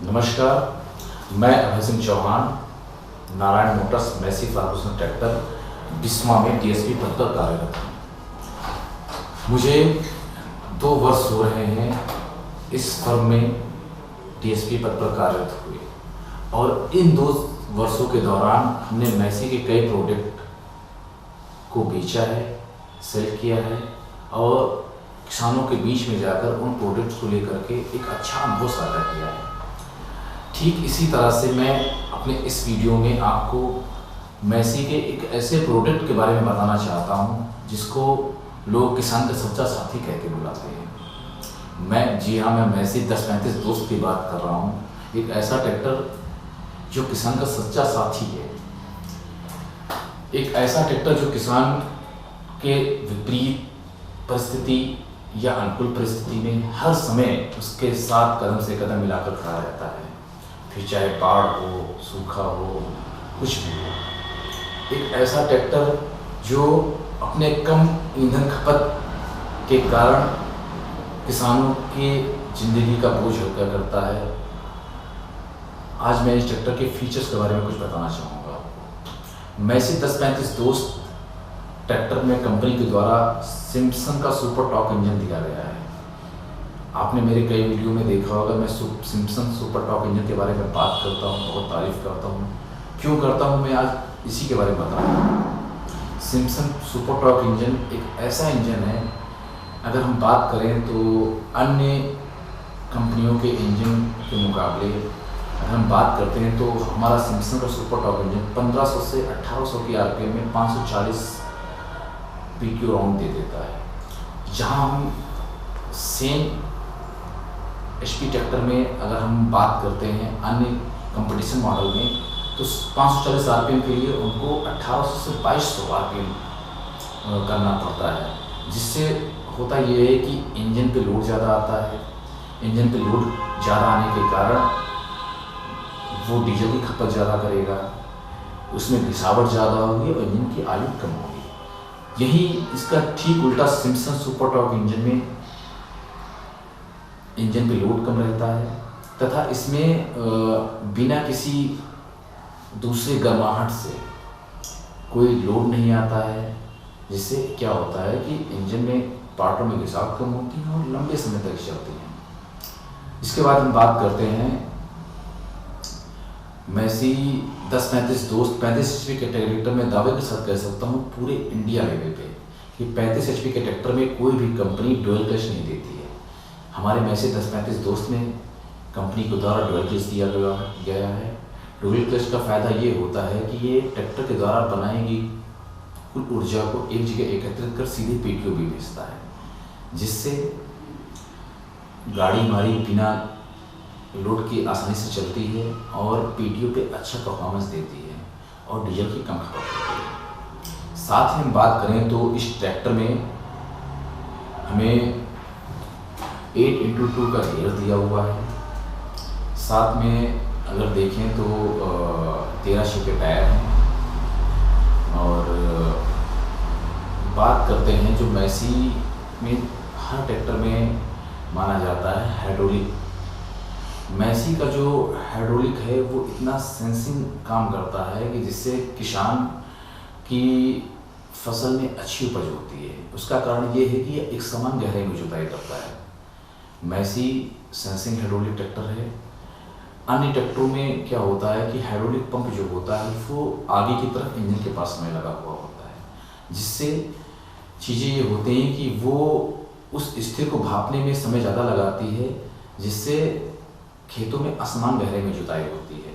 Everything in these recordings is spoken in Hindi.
नमस्कार, मैं अभय सिंह चौहान नारायण मोटर्स मैसी फार्गूसन ट्रैक्टर बिस्मा में डीएसपी पद पर कार्यरत हूँ। मुझे 2 वर्ष हो रहे हैं इस फर्म में डीएसपी पद पर कार्यरत हुए और इन 2 वर्षों के दौरान हमने मैसी के कई प्रोडक्ट को बेचा है, सेल किया है और किसानों के बीच में जाकर उन प्रोडक्ट्स को लेकर के एक अच्छा अनुभव साझा किया है। ठीक इसी तरह से मैं अपने इस वीडियो में आपको मैसी के एक ऐसे प्रोडक्ट के बारे में बताना चाहता हूं जिसको लोग किसान का सच्चा साथी कह के बुलाते हैं। मैं मैसी 1035 दोस्त की बात कर रहा हूं। एक ऐसा ट्रैक्टर जो किसान का सच्चा साथी है, एक ऐसा ट्रैक्टर जो किसान के विपरीत परिस्थिति या अनुकूल परिस्थिति में हर समय उसके साथ कदम से कदम मिलाकर खड़ा रहता है, फिर चाहे बाढ़ हो, सूखा हो, कुछ भी हो। एक ऐसा ट्रैक्टर जो अपने कम ईंधन खपत के कारण किसानों की जिंदगी का बोझ हल्का करता है। आज मैं इस ट्रैक्टर के फीचर्स के बारे में कुछ बताना चाहूँगा। मैसी 1035 दोस्त ट्रैक्टर में कंपनी के द्वारा सिम्पसन का सुपर टॉर्क इंजन दिया गया है। आपने मेरे कई वीडियो में देखा होगा, मैं सिम्पसन सुपर टॉर्क इंजन के बारे में बात करता हूँ, बहुत तारीफ करता हूँ। क्यों करता हूँ, मैं आज इसी के बारे में बता रहा हूँ। सिम्पसन सुपर टॉर्क इंजन एक ऐसा इंजन है, अगर हम बात करें तो अन्य कंपनियों के इंजन के मुकाबले अगर हम बात करते हैं तो हमारा सिम्पसन का सुपर टॉर्क इंजन 1500 से 1800 की आरपीएम में 540 पीक्यू राउंड दे देता है। जहाँ हम सेम एचपी ट्रैक्टर में अगर हम बात करते हैं अन्य कंपटीशन मॉडल में तो 540 आरपीएम के लिए उनको 1800 से 2200 आरपीएम करना पड़ता है, जिससे होता ये है कि इंजन पे लोड ज़्यादा आता है। इंजन पे लोड ज़्यादा आने के कारण वो डीजल की खपत ज़्यादा करेगा, उसमें घिसावट ज़्यादा होगी और इंजन की आयु कम होगी। यही इसका ठीक उल्टा सिम्पसन सुपर टॉर्क इंजन में इंजन पे लोड कम रहता है तथा इसमें बिना किसी दूसरे गर्माहट से कोई लोड नहीं आता है, जिससे क्या होता है कि इंजन में पार्टों में घिसावट कम होती है और लंबे समय तक चलती है। इसके बाद हम बात करते हैं मैसी 1035 दोस्त 35 एचपी के ट्रैक्टर में दावे के साथ कह सकता हूँ पूरे इंडिया लेवल पे कि 35 एचपी के ट्रैक्टर में कोई भी कंपनी डुअल क्लच नहीं देती है। हमारे मैसी 1035 दोस्त में कंपनी के द्वारा डुअल क्लच दिया गया है। डुअल क्लच का फ़ायदा ये होता है कि ये ट्रैक्टर के द्वारा बनाई गई कुल ऊर्जा को एक जगह एकत्रित कर सीधे पीटीओ भी भेजता है, जिससे गाड़ी हमारी बिना लोड की आसानी से चलती है और पीटीओ पे अच्छा परफॉर्मेंस देती है और डीजल की कम खपत होती है। साथ ही हम बात करें तो इस ट्रैक्टर में हमें 8x2 का गियर दिया हुआ है। साथ में अगर देखें तो 13 के टायर हैं और बात करते हैं जो मैसी में हर ट्रैक्टर में माना जाता है हाइड्रोलिक। मैसी का जो हाइड्रोलिक है वो इतना सेंसिंग काम करता है कि जिससे किसान की फसल में अच्छी उपज होती है। उसका कारण ये है कि एक समान गहराई में जुताई करता है। मैसी सेंसिंग हाइड्रोलिक ट्रैक्टर है। अन्य ट्रैक्टरों में क्या होता है कि हाइड्रोलिक पंप जो होता है वो आगे की तरफ इंजन के पास में लगा हुआ होता है, जिससे चीज़ें ये होती हैं कि वो उस स्थिर को भापने में समय ज़्यादा लगाती है, जिससे खेतों में असमान गहराई में जुताई होती है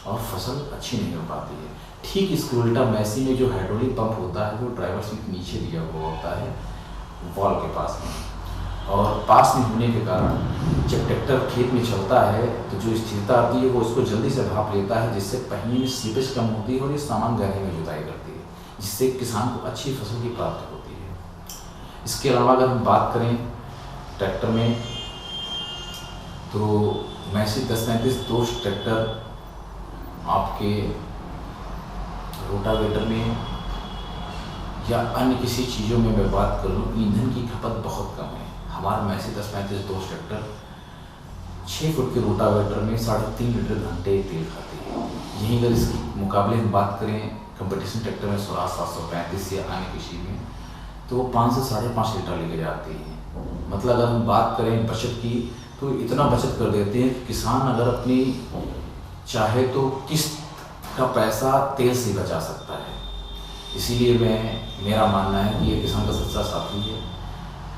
और फसल अच्छी नहीं हो पाती है। ठीक इसके उल्टा मैसी में जो हाइड्रोलिक पंप होता है वो ड्राइवर सीट नीचे दिया हुआ होता है वॉल के पास में, और पास में होने के कारण जब ट्रैक्टर खेत में चलता है तो जो स्थिरता आती है वो उसको जल्दी से भाप लेता है, जिससे पहिए में स्लिपेज कम होती है और ये सामान गहराई में जुताई करती है, जिससे किसान को अच्छी फसल की प्राप्ति होती है। इसके अलावा अगर हम बात करें ट्रैक्टर में तो मैसी 1035 दोस्त ट्रैक्टर आपके रोटावेटर में या अन्य किसी चीज़ों में मैं बात करूँ, ईंधन की खपत बहुत कम है। हमारा मैसी 1035 दोस्त ट्रैक्टर 6 फुट के रोटावेटर में 3.5 लीटर घंटे तेल खाती है। यहीं अगर इसकी मुकाबले हम बात करें कंपटीशन ट्रैक्टर में स्वराज 735 या अन्य कृषि में, तो वो 5 से 5.5 लीटर लेके जाती है। मतलब अगर हम बात करें बचत की, तो इतना बचत कर देते हैं कि किसान अगर अपनी चाहे तो किस्त का पैसा तेल से बचा सकता है। इसीलिए मेरा मानना है कि ये किसान का सच्चा साथी है।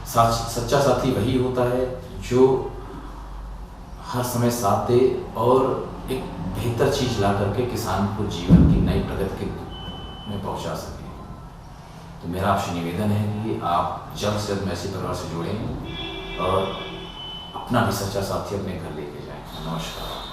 सच्चा साथी वही होता है जो हर समय साथ दे और एक बेहतर चीज़ ला करके किसान को जीवन की नई प्रगति में पहुंचा सके। तो मेरा आपसे निवेदन है कि आप जल्द से जल्द मैसी परिवार से जुड़ें और अपना भी सच्चा साथी अपने घर लेके जाएं। नमस्कार।